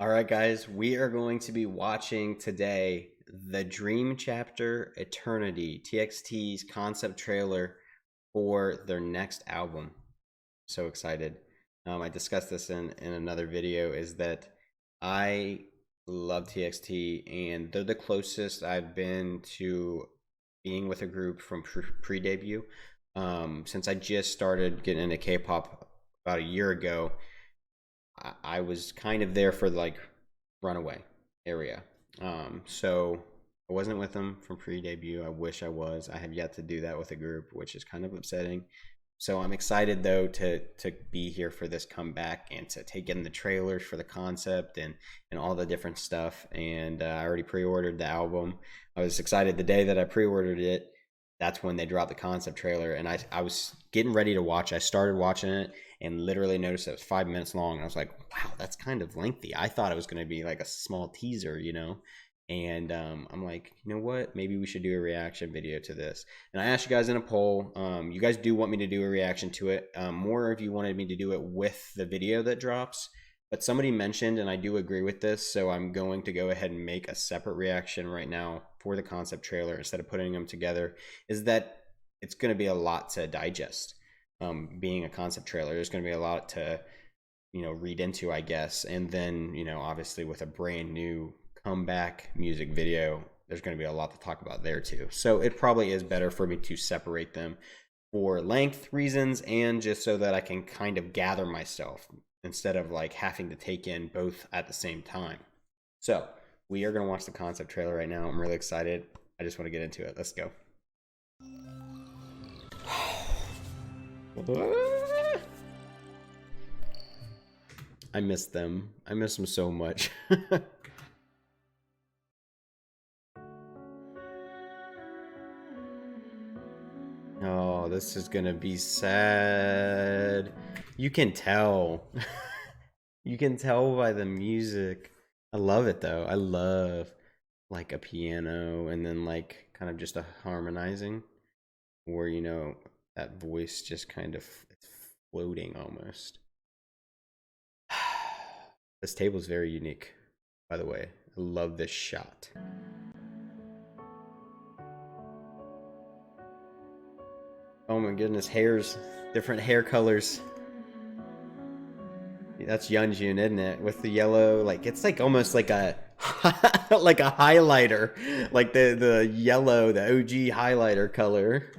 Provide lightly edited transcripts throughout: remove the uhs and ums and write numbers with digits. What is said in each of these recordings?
All right, guys, we are going to be watching today the Dream Chapter Eternity, TXT's concept trailer for their next album. So excited. I discussed this in another video, is that I love TXT and they're the closest I've been to being with a group from pre-debut. Since I just started getting into K-pop about a year ago, I was kind of there for like runaway area. So I wasn't with them from pre-debut. I wish I was. I have yet to do that with a group, which is kind of upsetting. So I'm excited though to be here for this comeback and to take in the trailers for the concept and all the different stuff. And I already pre-ordered the album. I was excited the day that I pre-ordered it. That's when they dropped the concept trailer, and I was getting ready to watch. I started watching it and literally noticed it was 5 minutes long. And I was like, wow, that's kind of lengthy. I thought it was going to be like a small teaser, you know? And I'm like, you know what? Maybe we should do a reaction video to this. And I asked you guys in a poll. You guys do want me to do a reaction to it. More if you wanted me to do it with the video that drops. But somebody mentioned, and I do agree with this, so I'm going to go ahead and make a separate reaction right now for the concept trailer instead of putting them together, is that it's going to be a lot to digest. Being a concept trailer, there's going to be a lot to, read into, I guess. And then, obviously with a brand new comeback music video, there's going to be a lot to talk about there too. So it probably is better for me to separate them for length reasons and just so that I can kind of gather myself instead of like having to take in both at the same time. So we are going to watch the concept trailer right now. I'm really excited. I just want to get into it. Let's go. I miss them. I miss them so much. Oh, this is gonna be sad. You can tell. You can tell by the music. I love it though. I love like a piano and then like kind of just a harmonizing where that voice just kind of floating almost. This table is very unique, by the way. I love this shot. Oh my goodness, hairs, different hair colors. That's Yeonjun, isn't it? With the yellow, like it's like almost like a like a highlighter, like the yellow, the OG highlighter color.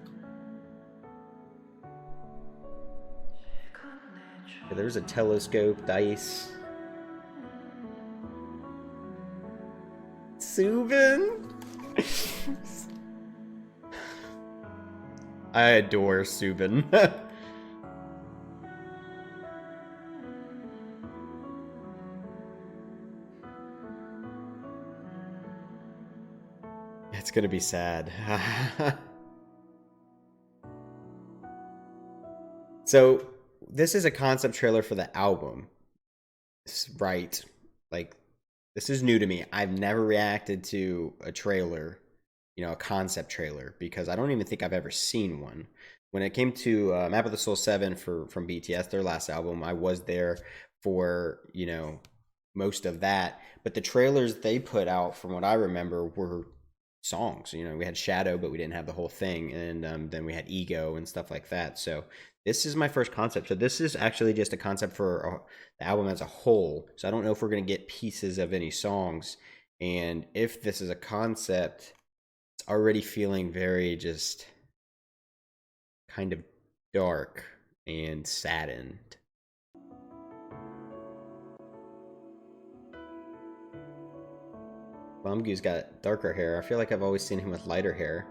Yeah, there's a telescope, dice. Subin. I adore Subin. It's gonna be sad. So this is a concept trailer for the album, right? Like this is new to me. I've never reacted to a trailer, a concept trailer, because I don't even think I've ever seen one. When it came to Map of the Soul 7 from BTS, their last album, I was there for, most of that. But the trailers they put out, from what I remember, were songs. We had Shadow, but we didn't have the whole thing. And then we had Ego and stuff like that. So this is my first concept. So this is actually just a concept for the album as a whole. So I don't know if we're going to get pieces of any songs. And if this is a concept, it's already feeling very just kind of dark and saddened. Bumgu's got darker hair. I feel like I've always seen him with lighter hair.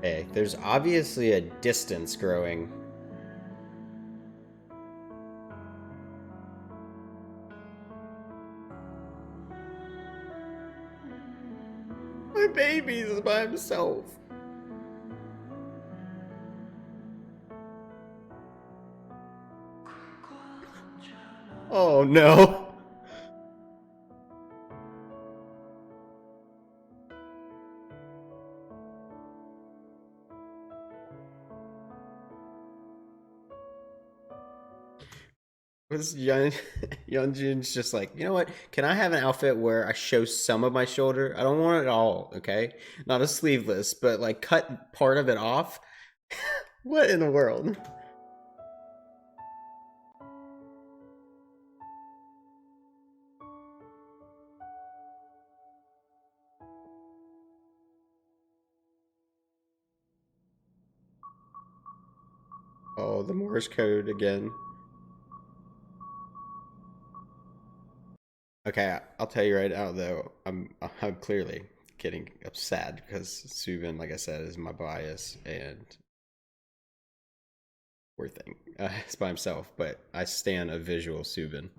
Hey, there's obviously a distance growing. My baby's by himself. Oh no. Was Young Youngjin's just like, you know what? Can I have an outfit where I show some of my shoulder? I don't want it all, okay? Not a sleeveless, but like cut part of it off. What in the world? Oh, the Morse code again. Okay, I'll tell you right now though, I'm clearly getting upset because Subin, like I said, is my bias and poor thing. It's by himself, but I stand a visual Subin.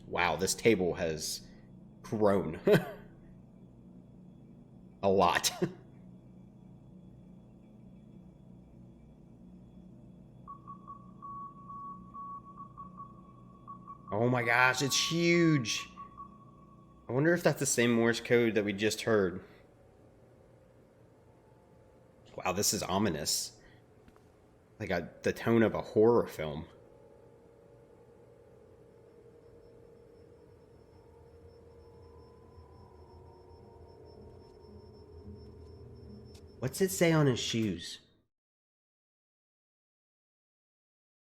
Wow, this table has grown a lot. Oh my gosh, it's huge. I wonder if that's the same Morse code that we just heard. Wow, this is ominous. Like the tone of a horror film. What's it say on his shoes?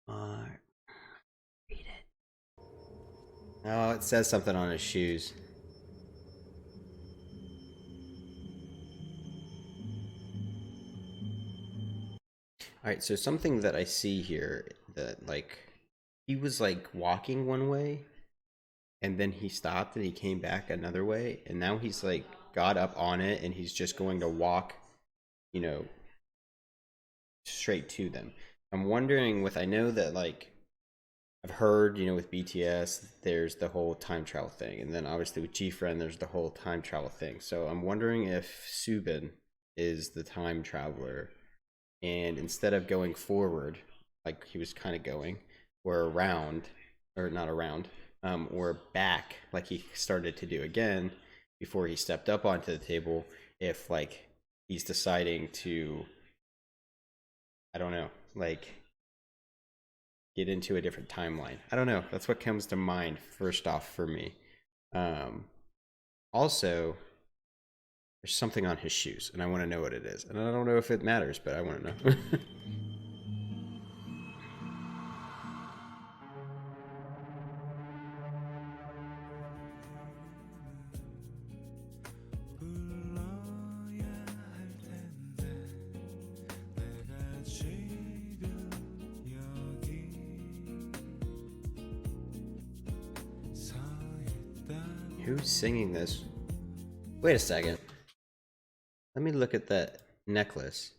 Read it. Oh, it says something on his shoes. All right, so something that I see here that like he was like walking one way and then he stopped and he came back another way and now he's like got up on it and he's just going to walk, you know, straight to them. I'm wondering with I know that like I've heard, with BTS, there's the whole time travel thing, and then obviously with GFriend, there's the whole time travel thing. So I'm wondering if Subin is the time traveler, and instead of going forward, like he was kind of going, or around, or not around, or back, like he started to do again before he stepped up onto the table, if like he's deciding to, I don't know, like get into a different timeline. I don't know. That's what comes to mind first off for me. Um, Also, there's something on his shoes, and I want to know what it is. And I don't know if it matters, but I want to know. Who's singing this? Wait a second. Let me look at that necklace.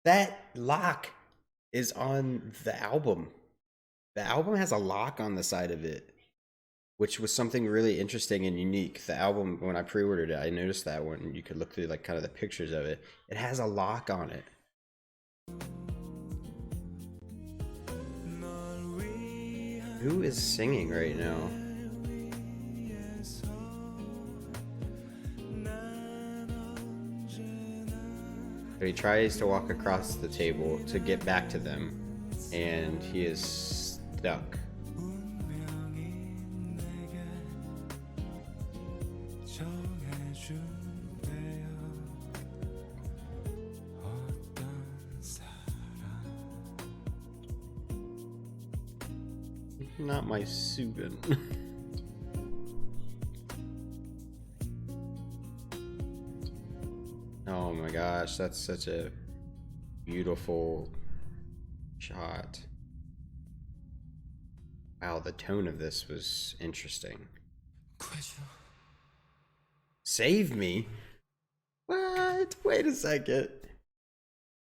That lock is on the album. The album has a lock on the side of it, which was something really interesting and unique. The album, when I pre-ordered it, I noticed that when you could look through like kind of the pictures of it, it has a lock on it. Who is singing right now? But he tries to walk across the table to get back to them, and he is stuck. Not my Subin. Oh my gosh, that's such a beautiful shot. Wow, the tone of this was interesting. Save me? What? Wait a second.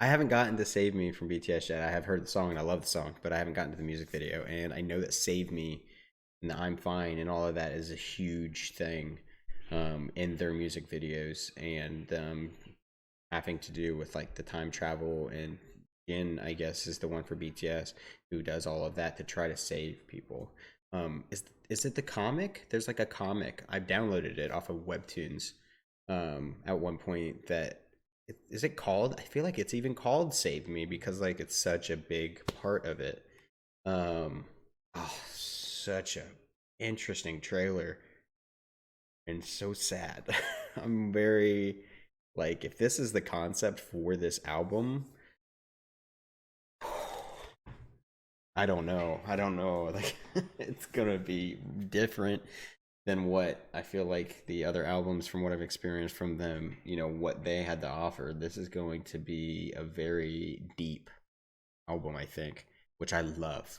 I haven't gotten to Save Me from BTS yet. I have heard the song and I love the song, but I haven't gotten to the music video. And I know that Save Me and I'm fine and all of that is a huge thing in their music videos, and having to do with like the time travel. And Jin, I guess, is the one for BTS who does all of that to try to save people. Is it the comic? There's like a comic. I downloaded it off of Webtoons at one point. That is it called? I feel like it's even called Save Me because like it's such a big part of it. Um, oh, such a interesting trailer and so sad. I'm very like, if this is the concept for this album, I don't know. I don't know. Like, it's gonna be different than what I feel like the other albums, from what I've experienced from them, what they had to offer. This is going to be a very deep album, I think, which I love.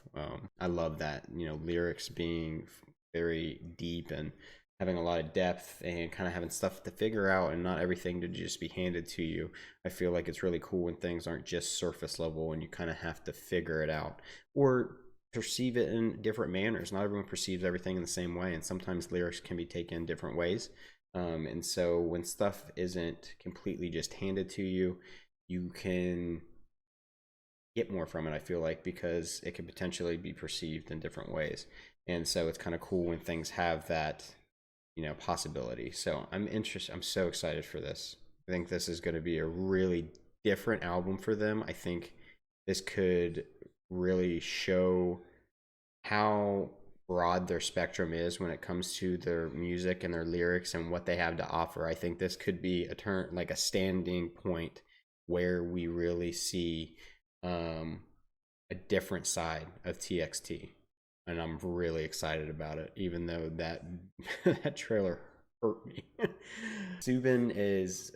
I love that, lyrics being very deep and having a lot of depth and kind of having stuff to figure out and not everything to just be handed to you. I feel like it's really cool when things aren't just surface level and you kind of have to figure it out or perceive it in different manners. Not everyone perceives everything in the same way, and sometimes lyrics can be taken different ways. And so when stuff isn't completely just handed to you, you can get more from it, I feel like, because it could potentially be perceived in different ways. And so it's kind of cool when things have that, possibility. So I'm so excited for this. I think this is going to be a really different album for them. I think this could really show how broad their spectrum is when it comes to their music and their lyrics and what they have to offer. I think this could be like a standing point where we really see a different side of TXT, and I'm really excited about it. Even though that that trailer hurt me. Subin is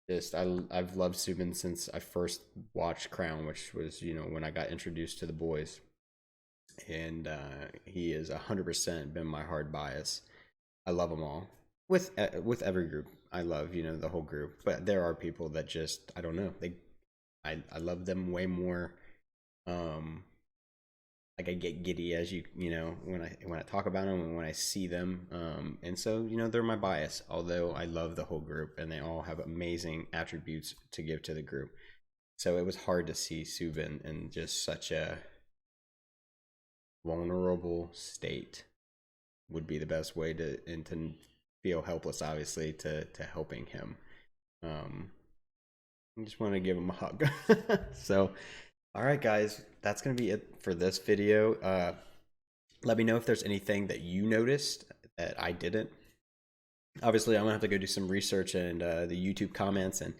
just I've loved Subin since I first watched Crown, which was when I got introduced to the boys, and he is 100% been my hard bias. I love them all with every group. I love the whole group, but there are people that just I don't know. I love them way more. Like I get giddy as when I talk about them and when I see them. And so they're my bias. Although I love the whole group and they all have amazing attributes to give to the group. So it was hard to see Subin in just such a vulnerable state. Would be the best way to feel helpless, obviously, to helping him. I just want to give him a hug. So, all right, guys, that's going to be it for this video. Let me know if there's anything that you noticed that I didn't. Obviously, I'm going to have to go do some research and the YouTube comments and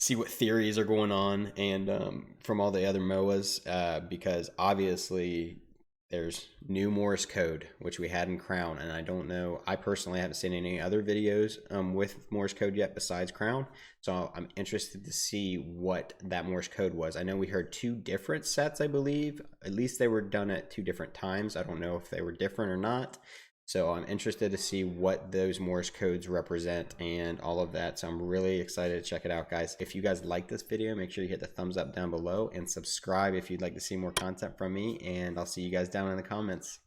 see what theories are going on and from all the other MOAs because obviously there's new Morse code, which we had in Crown, and I don't know. I personally haven't seen any other videos with Morse code yet besides Crown, so I'm interested to see what that Morse code was. I know we heard 2 different sets, I believe. At least they were done at 2 different times. I don't know if they were different or not. So I'm interested to see what those Morse codes represent and all of that. So I'm really excited to check it out, guys. If you guys like this video, make sure you hit the thumbs up down below and subscribe if you'd like to see more content from me. And I'll see you guys down in the comments.